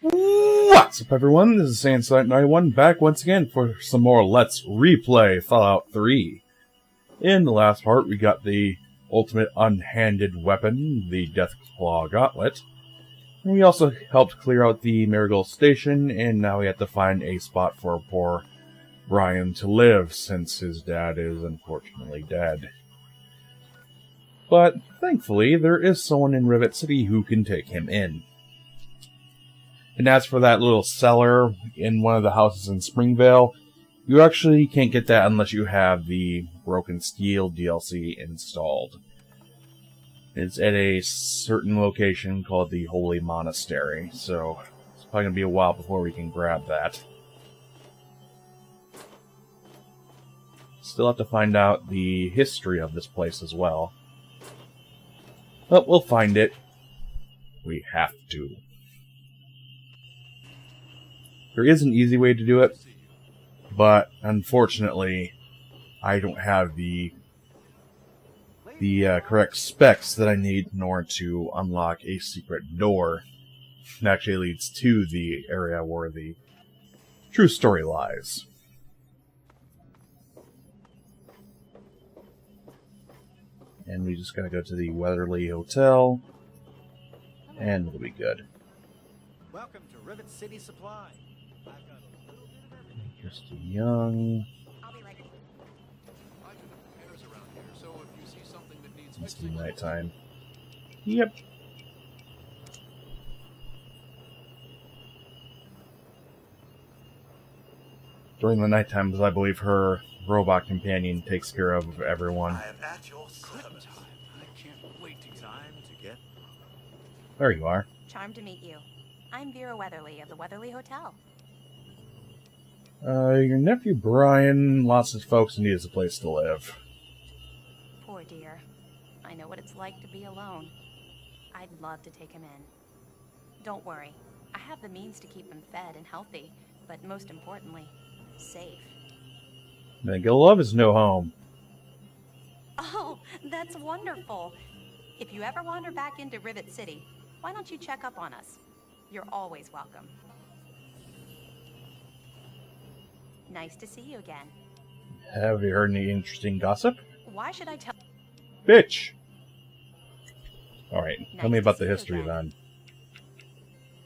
What's up, everyone? This is Saiyan 91 back once again for some more Let's Replay Fallout 3. In the last part, we got the ultimate unhanded weapon, the Deathclaw Gauntlet. And we also helped clear out the Marigold Station, and now we have to find a spot for poor Brian to live, since his dad is unfortunately dead. But, thankfully, there is someone in Rivet City who can take him in. And as for that little cellar in one of the houses in Springvale, you actually can't get that unless you have the Broken Steel DLC installed. It's at a certain location called the Holy Monastery, so it's probably going to be a while before we can grab that. Still have to find out the history of this place as well. But we'll find it. We have to. There is an easy way to do it, but unfortunately, I don't have the correct specs that I need in order to unlock a secret door that actually leads to the area where the true story lies. And we just gotta go to the Weatherly Hotel, and we'll be good. Welcome to Rivet City Supply. I've got a little bit of everything. Kirsten Young. I'll be right back. I do the repairs around here, so if you see something that needs It's fixing, nighttime. Yep. During the night times, I believe her robot companion takes care of everyone. I am at your service. I can't wait time to get. There you are. Charmed to meet you. I'm Vera Weatherly of the Weatherly Hotel. Your nephew Brian lost his folks and needs a place to live. Poor dear. I know what it's like to be alone. I'd love to take him in. Don't worry. I have the means to keep him fed and healthy, but most importantly, safe. Nigga Love is no home. Oh, that's wonderful. If you ever wander back into Rivet City, why don't you check up on us? You're always welcome. Nice to see you again. Have you heard any interesting gossip? Why should I tell... Bitch! Alright, tell Nice me to about see the you history again.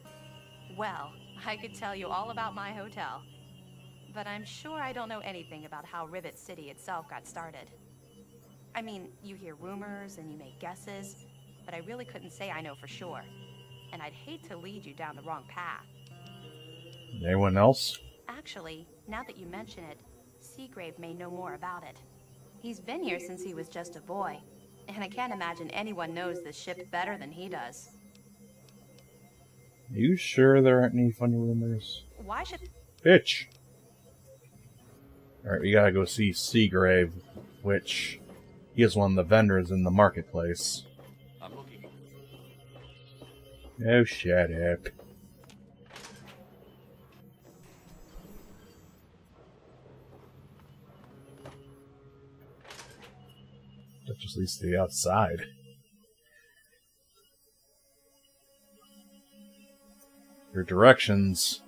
then. Well, I could tell you all about my hotel. But I'm sure I don't know anything about how Rivet City itself got started. I mean, you hear rumors and you make guesses, but I really couldn't say I know for sure. And I'd hate to lead you down the wrong path. Anyone else? Actually, now that you mention it, Seagrave may know more about it. He's been here since he was just a boy, and I can't imagine anyone knows this ship better than he does. Are you sure there aren't any funny rumors? Why should... Bitch! Alright, we gotta go see Seagrave, which he is one of the vendors in the marketplace. I'm looking. Oh, shut up. That just leads to the outside. Your directions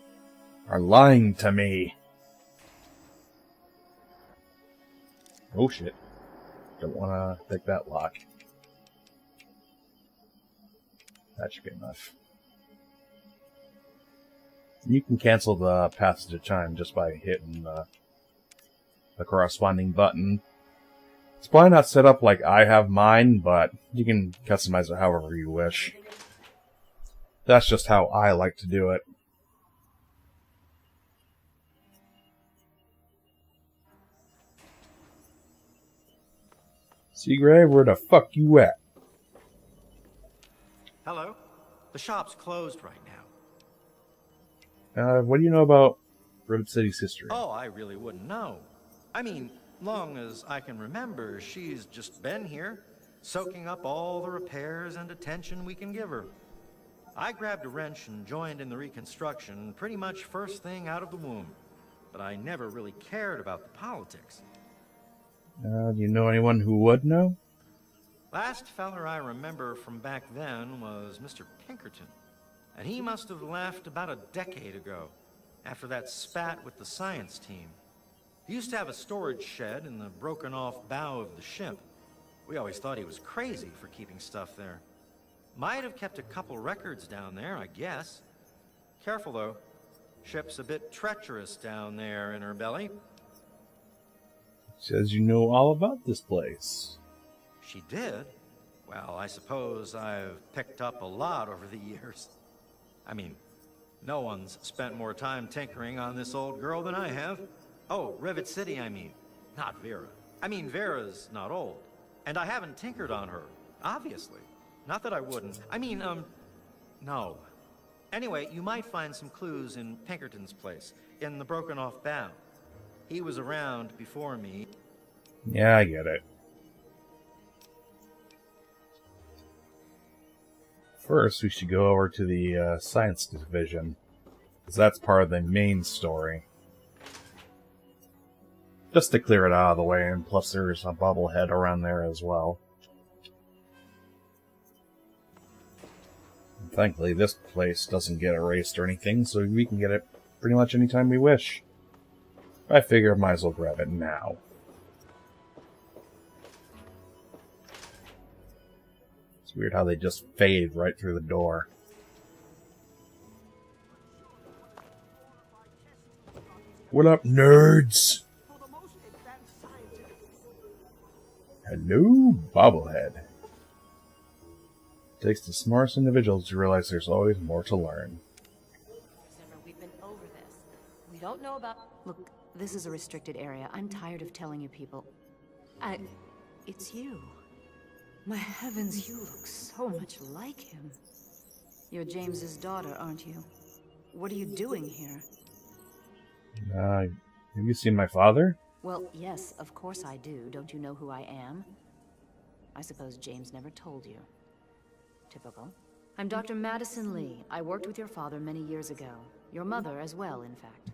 are lying to me. Oh shit. Don't want to take that lock. That should be enough. You can cancel the passage of time just by hitting the corresponding button. It's probably not set up like I have mine, but you can customize it however you wish. That's just how I like to do it. Seagrave, where the fuck you at? Hello. The shop's closed right now. What do you know about Rivet City's history? Oh, I really wouldn't know. I mean, long as I can remember, she's just been here, soaking up all the repairs and attention we can give her. I grabbed a wrench and joined in the reconstruction pretty much first thing out of the womb, but I never really cared about the politics. Do you know anyone who would know? Last feller I remember from back then was Mr. Pinkerton. And he must have left about a decade ago, after that spat with the science team. He used to have a storage shed in the broken-off bow of the ship. We always thought he was crazy for keeping stuff there. Might have kept a couple records down there, I guess. Careful, though. Ship's a bit treacherous down there in her belly. Says you know all about this place. She did? Well, I suppose I've picked up a lot over the years. I mean, no one's spent more time tinkering on this old girl than I have. Oh, Rivet City, I mean. Not Vera. I mean, Vera's not old. And I haven't tinkered on her, obviously. Not that I wouldn't. I mean, no. Anyway, you might find some clues in Pinkerton's place, in the broken-off bow. He was around before me. Yeah, I get it. First, we should go over to the science division, because that's part of the main story. Just to clear it out of the way, and plus there's a bobblehead around there as well. And thankfully, this place doesn't get erased or anything, so we can get it pretty much anytime we wish. I figure I might as well grab it now. It's weird how they just fade right through the door. What up, nerds? Hello, bobblehead. It takes the smartest individuals to realize there's always more to learn. We've been over this. We don't know about... Look, this is a restricted area. I'm tired of telling you people. It's you. My heavens, you look so much like him. You're James's daughter, aren't you? What are you doing here? Have you seen my father? Well, yes, of course I do. Don't you know who I am? I suppose James never told you. Typical. I'm Dr. Madison Lee. I worked with your father many years ago. Your mother as well, in fact.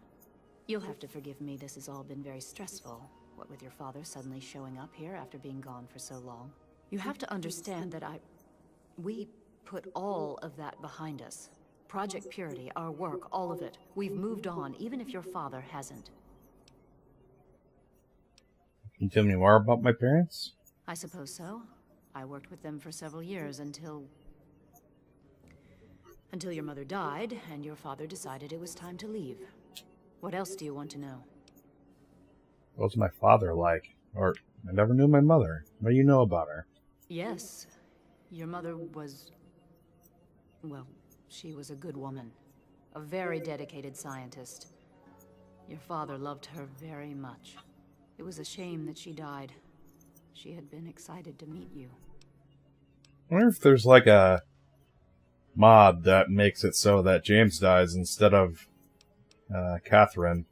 You'll have to forgive me, this has all been very stressful. What with your father suddenly showing up here after being gone for so long. You have to understand that we put all of that behind us. Project Purity, our work, all of it. We've moved on, even if your father hasn't. Can you tell me more about my parents? I suppose so. I worked with them for several years until your mother died, and your father decided it was time to leave. What else do you want to know? What was my father like? Or, I never knew my mother. What do you know about her? Yes. Your mother was... well, she was a good woman. A very dedicated scientist. Your father loved her very much. It was a shame that she died. She had been excited to meet you. I wonder if there's like a mod that makes it so that James dies instead of Catherine.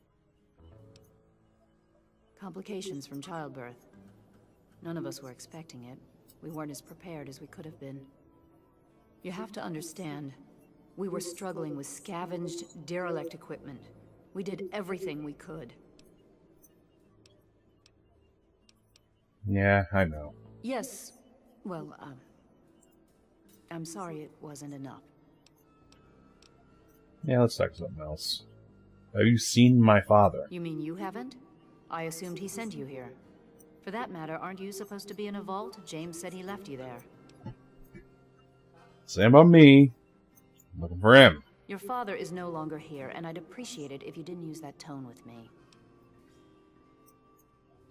Complications from childbirth. None of us were expecting it. We weren't as prepared as we could have been. You have to understand, we were struggling with scavenged, derelict equipment. We did everything we could. Yeah, I know. Yes. Well, I'm sorry it wasn't enough. Yeah, let's talk something else. Have you seen my father? You mean you haven't? I assumed he sent you here. For that matter, aren't you supposed to be in a vault? James said he left you there. Same about me. I'm looking for him. Your father is no longer here, and I'd appreciate it if you didn't use that tone with me.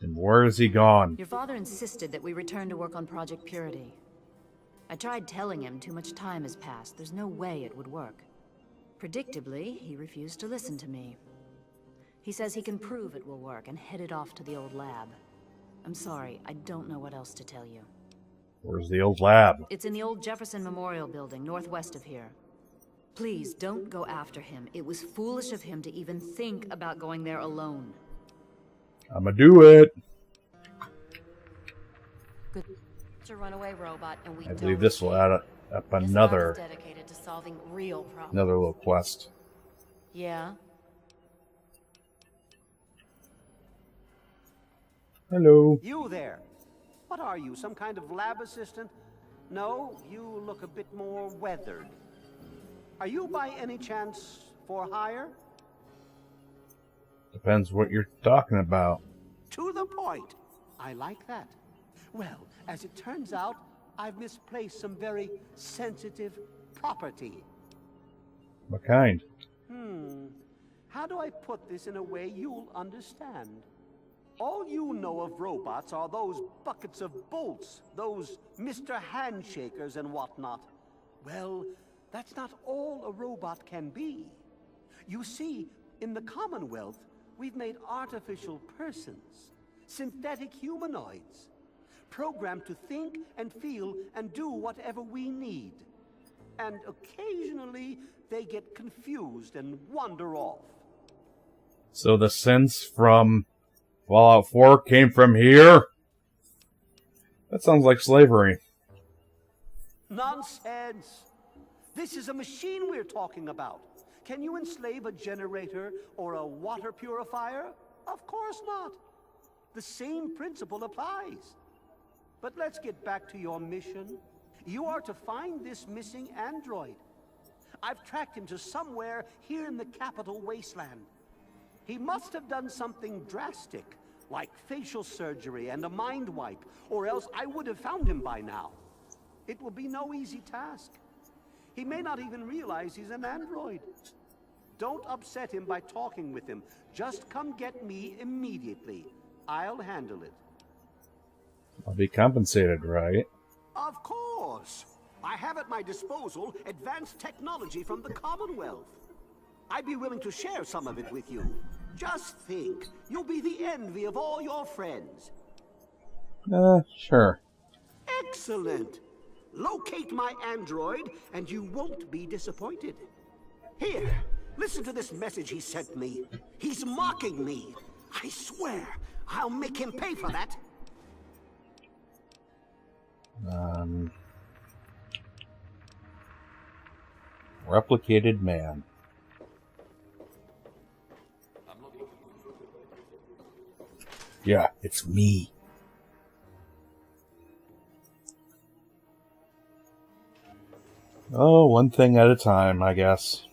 And where is he gone? Your father insisted that we return to work on Project Purity. I tried telling him too much time has passed. There's no way it would work. Predictably, he refused to listen to me. He says he can prove it will work and headed off to the old lab. I'm sorry, I don't know what else to tell you. Where's the old lab? It's in the old Jefferson Memorial Building, northwest of here. Please, don't go after him. It was foolish of him to even think about going there alone. I'ma do it. Good. It's a runaway robot, and we I believe this will add up This another lab is dedicated to solving real problems. another little quest. Yeah. Hello. You there. What are you, some kind of lab assistant? No, you look a bit more weathered. Are you by any chance for hire? Depends what you're talking about. To the point. I like that. Well, as it turns out, I've misplaced some very sensitive property. What kind? How do I put this in a way you'll understand? All you know of robots are those buckets of bolts, those Mr. Handshakers and whatnot. Well, that's not all a robot can be. You see, in the Commonwealth, we've made artificial persons, synthetic humanoids, programmed to think and feel and do whatever we need. And occasionally, they get confused and wander off. So the sense from Fallout 4 came from here? That sounds like slavery. Nonsense! This is a machine we're talking about. Can you enslave a generator or a water purifier? Of course not. The same principle applies. But let's get back to your mission. You are to find this missing android. I've tracked him to somewhere here in the capital wasteland. He must have done something drastic, like facial surgery and a mind wipe, or else I would have found him by now. It will be no easy task. He may not even realize he's an android. Don't upset him by talking with him. Just come get me immediately. I'll handle it. I'll be compensated, right? Of course. I have at my disposal advanced technology from the Commonwealth. I'd be willing to share some of it with you. Just think, you'll be the envy of all your friends. Sure. Excellent. Locate my android, and you won't be disappointed. Here, listen to this message he sent me. He's mocking me. I swear, I'll make him pay for that. Replicated man. Yeah, it's me. Oh, one thing at a time, I guess.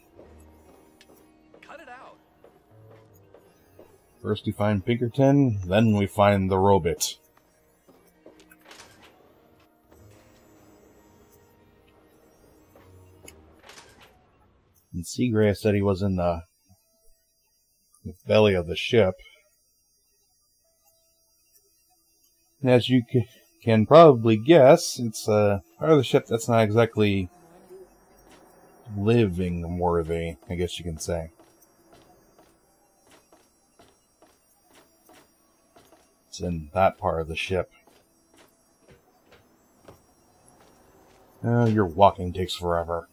Cut it out. First we find Pinkerton, then we find the robot. And Seagrass said he was in the belly of the ship. And as you can probably guess, it's a part of the ship that's not exactly living worthy, I guess you can say. It's in that part of the ship. Oh, your walking takes forever.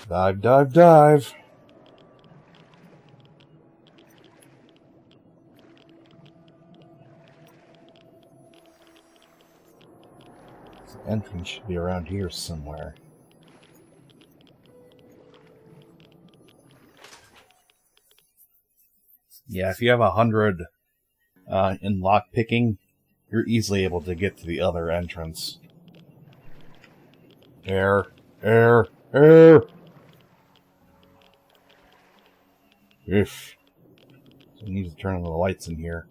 Dive, dive, dive. The entrance should be around here somewhere. Yeah, if you have 100 in lockpicking, you're easily able to get to the other entrance. Air, air, air! Oof. So I need to turn on the lights in here.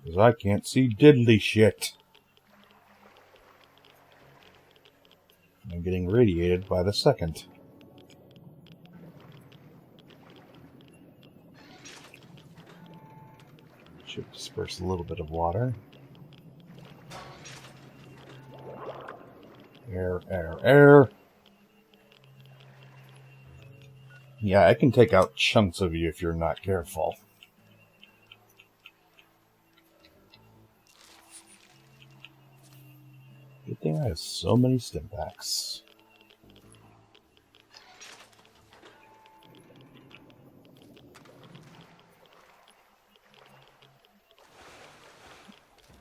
Because I can't see diddly shit. I'm getting radiated by the second. Should disperse a little bit of water. Air, air, air. Yeah, I can take out chunks of you if you're not careful. Good thing I have so many stim packs.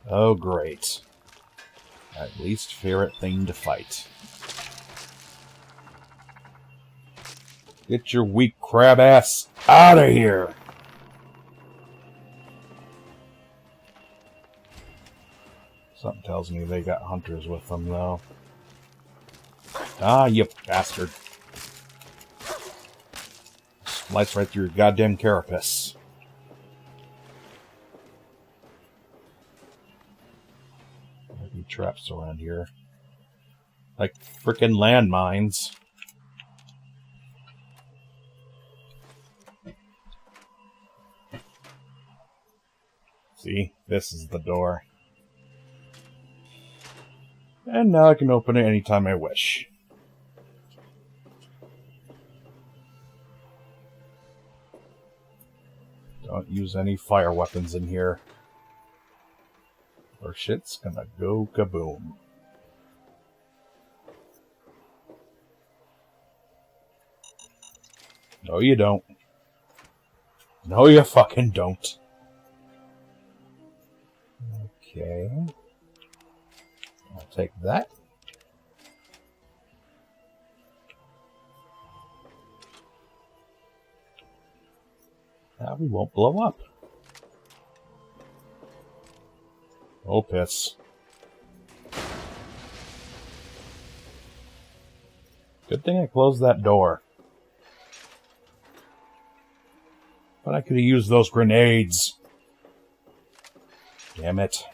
Oh, great. At least favorite thing to fight. Get your weak crab ass out of here! Something tells me they got hunters with them, though. Ah, you bastard. Slice right through your goddamn carapace. There'll be traps around here. Like frickin' landmines. See, this is the door. And now I can open it anytime I wish. Don't use any fire weapons in here, or shit's gonna go kaboom. No, you don't. No, you fucking don't. Okay. I'll take that. Now we won't blow up. Oh, piss. Good thing I closed that door. But I could have used those grenades. Damn it.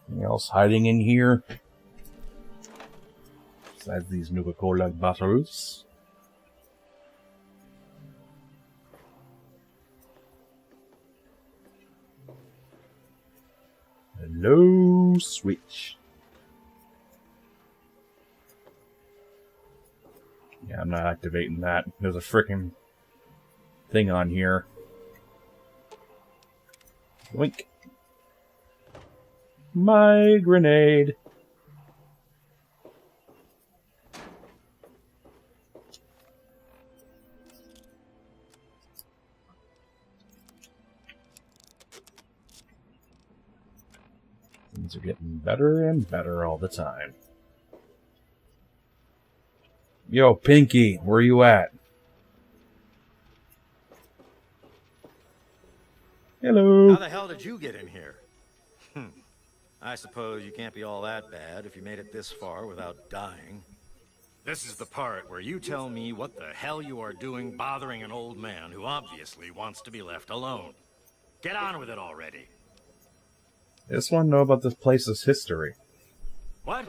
Anything else hiding in here? Besides these Nuka-Cola bottles. Hello, switch. Yeah, I'm not activating that. There's a freaking thing on here. Wink. My grenade. Things are getting better and better all the time. Yo, Pinky, where you at? Hello. How the hell did you get in here? I suppose you can't be all that bad if you made it this far without dying. This is the part where you tell me what the hell you are doing bothering an old man who obviously wants to be left alone. Get on with it already. I just want to know about this place's history. What?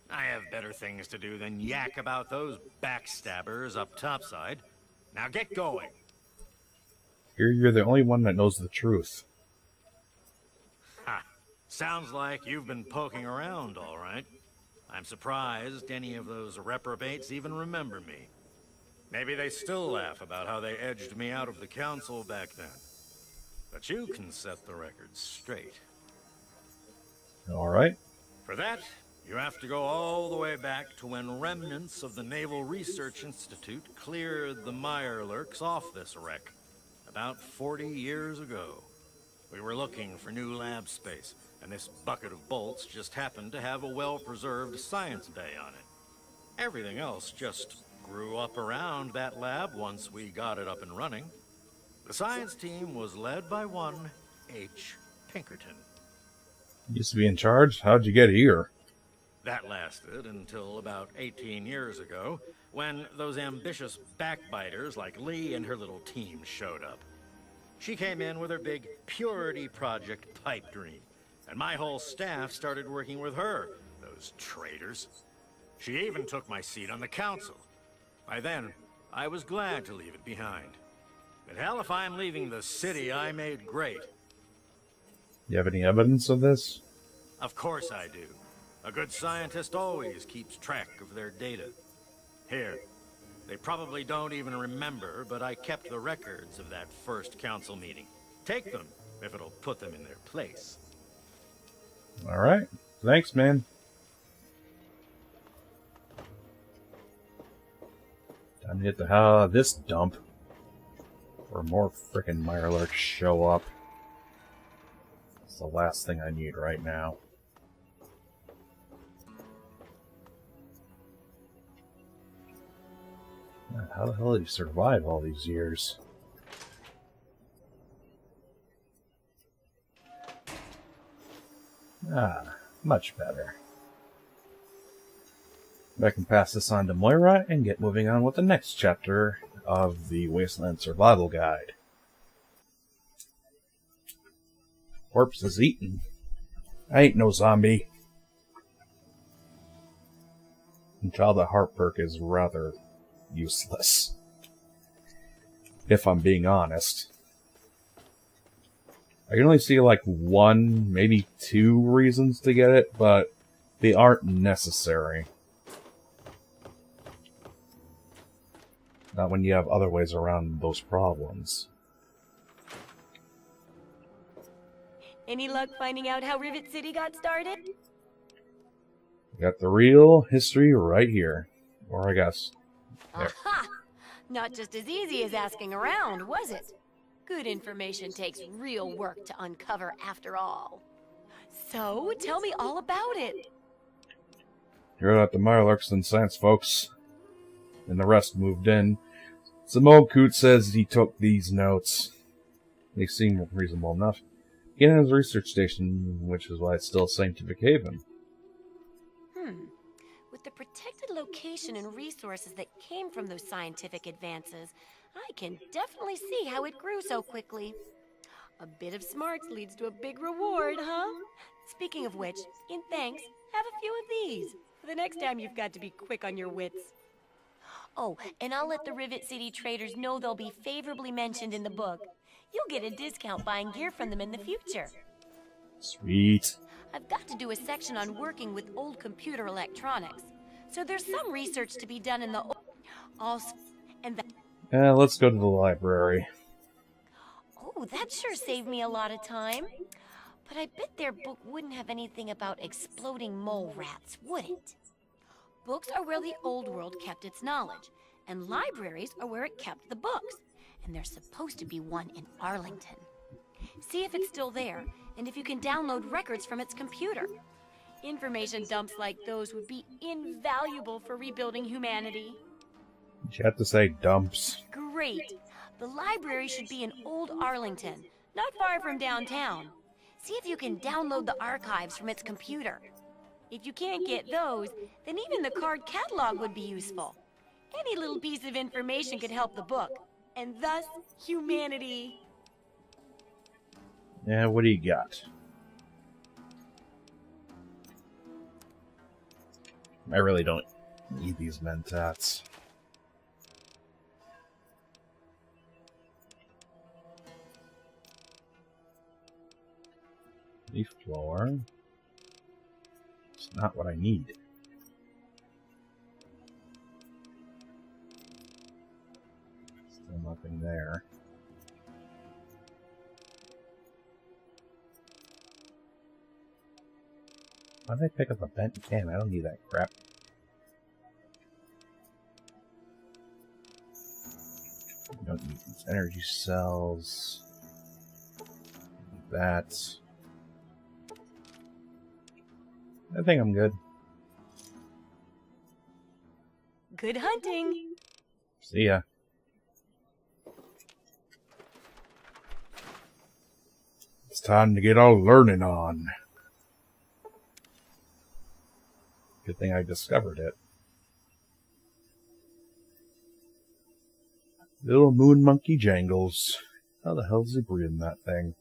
I have better things to do than yak about those backstabbers up topside. Now get going. Here you're the only one that knows the truth. Ha! Sounds like you've been poking around, all right. I'm surprised any of those reprobates even remember me. Maybe they still laugh about how they edged me out of the council back then. But you can set the record straight. All right. For that, you have to go all the way back to when remnants of the Naval Research Institute cleared the Mirelurks off this wreck, about 40 years ago. We were looking for new lab space, and this bucket of bolts just happened to have a well-preserved science bay on it. Everything else just grew up around that lab once we got it up and running. The science team was led by one H. Pinkerton. You used to be in charge? How'd you get here? That lasted until about 18 years ago, when those ambitious backbiters like Lee and her little team showed up. She came in with her big Purity Project pipe dream, and my whole staff started working with her, those traitors. She even took my seat on the council. By then, I was glad to leave it behind. But hell, if I'm leaving the city I made great. You have any evidence of this? Of course I do. A good scientist always keeps track of their data. Here, they probably don't even remember, but I kept the records of that first council meeting. Take them, if it'll put them in their place. All right. Thanks, man. Time to get the hell out of this dump. Or more frickin' Mirelurks show up. It's the last thing I need right now. How the hell did he survive all these years? Ah, much better. I can pass this on to Moira and get moving on with the next chapter of the Wasteland Survival Guide. Corpse is eaten. I ain't no zombie. And Child at Heart perk is rather useless, if I'm being honest. I can only see like one, maybe two reasons to get it, but they aren't necessary. Not when you have other ways around those problems. Any luck finding out how Rivet City got started? Got the real history right here. Or I guess... there. Aha! Not just as easy as asking around, was it? Good information takes real work to uncover after all. So, tell me all about it. You're at the Mirelurks and Science folks. And the rest moved in. Some old coot says he took these notes. They seem reasonable enough. He had his research station, which is why it's still a scientific haven. With the protected location and resources that came from those scientific advances, I can definitely see how it grew so quickly. A bit of smarts leads to a big reward, huh? Speaking of which, in thanks, have a few of these for the next time you've got to be quick on your wits. Oh, and I'll let the Rivet City traders know they'll be favorably mentioned in the book. You'll get a discount buying gear from them in the future. Sweet. I've got to do a section on working with old computer electronics. So there's some research to be done in the also, and that... Let's go to the library. Oh, that sure saved me a lot of time. But I bet their book wouldn't have anything about exploding mole rats, would it? Books are where the old world kept its knowledge, and libraries are where it kept the books. And there's supposed to be one in Arlington. See if it's still there, and if you can download records from its computer. Information dumps like those would be invaluable for rebuilding humanity. You have to say dumps. Great. The library should be in Old Arlington, not far from downtown. See if you can download the archives from its computer. If you can't get those, then even the card catalog would be useful. Any little piece of information could help the book, and thus humanity. Yeah, what do you got? I really don't need these mentats. Leaf blower. It's not what I need. Still nothing there. Why did I pick up a bent can? I don't need that crap. I don't need these energy cells. That. I think I'm good. Good hunting! See ya. It's time to get our learning on. Good thing I discovered it. Little moon monkey jangles. How the hell is he breathing that thing?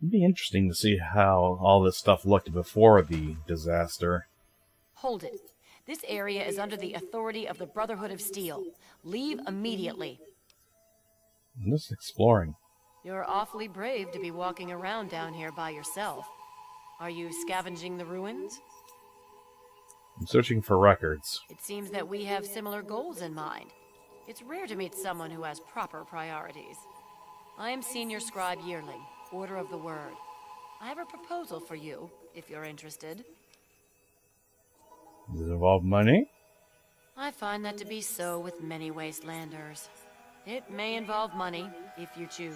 It'd be interesting to see how all this stuff looked before the disaster. Hold it. This area is under the authority of the Brotherhood of Steel. Leave immediately. I'm just exploring. You're awfully brave to be walking around down here by yourself. Are you scavenging the ruins? I'm searching for records. It seems that we have similar goals in mind. It's rare to meet someone who has proper priorities. I am Senior Scribe Yearling, Order of the Word. I have a proposal for you, if you're interested. Does it involve money? I find that to be so with many wastelanders. It may involve money, if you choose,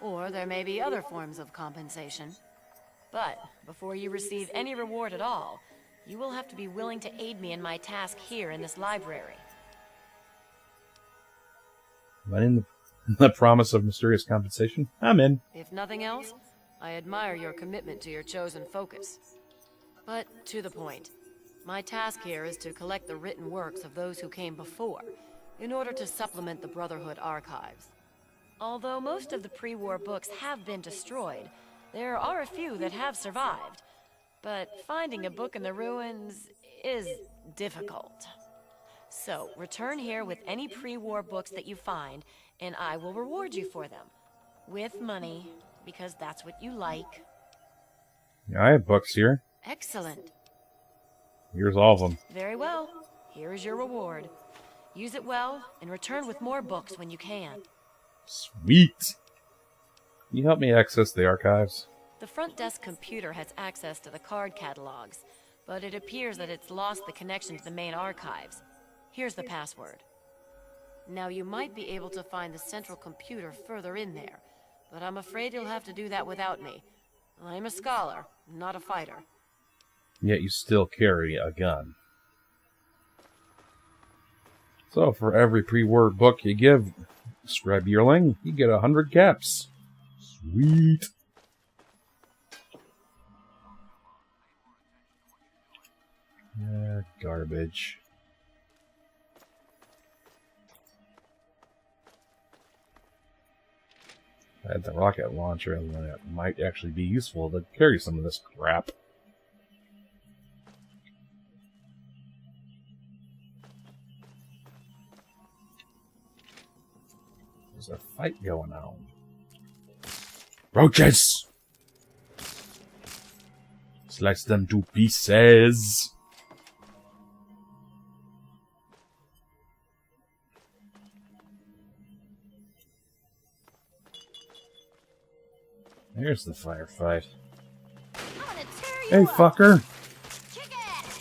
or there may be other forms of compensation. But before you receive any reward at all, you will have to be willing to aid me in my task here in this library. But in the promise of mysterious compensation, I'm in. If nothing else, I admire your commitment to your chosen focus. But to the point, my task here is to collect the written works of those who came before, in order to supplement the Brotherhood archives. Although most of the pre-war books have been destroyed, there are a few that have survived. But finding a book in the ruins is difficult. So, return here with any pre-war books that you find, and I will reward you for them. With money, because that's what you like. Yeah, I have books here. Excellent. Here's all of them. Very well. Here is your reward. Use it well, and return with more books when you can. Sweet! Can you help me access the archives? The front desk computer has access to the card catalogs, but it appears that it's lost the connection to the main archives. Here's the password. Now, you might be able to find the central computer further in there, but I'm afraid you'll have to do that without me. I'm a scholar, not a fighter. Yet you still carry a gun. So, for every pre-war book you give Scrub Yearling, you get 100 caps. Sweet! Garbage. I had the rocket launcher, and it might actually be useful to carry some of this crap. There's a fight going on. Roaches! Slice them to pieces! Here's the firefight. Hey, fucker! Kick ass!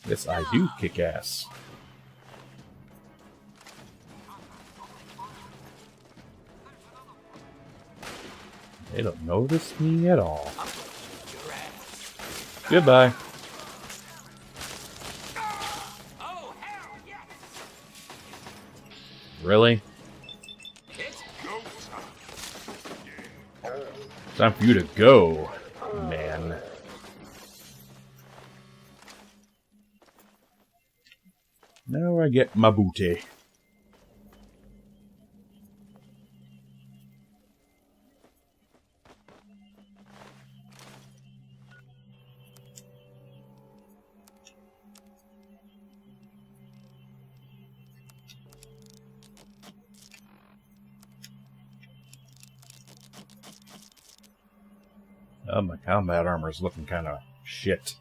Yes, I do kick ass. They don't notice me at all. Goodbye. Really? Time for you to go, man. Now I get my booty. Oh, my combat armor is looking kind of shit.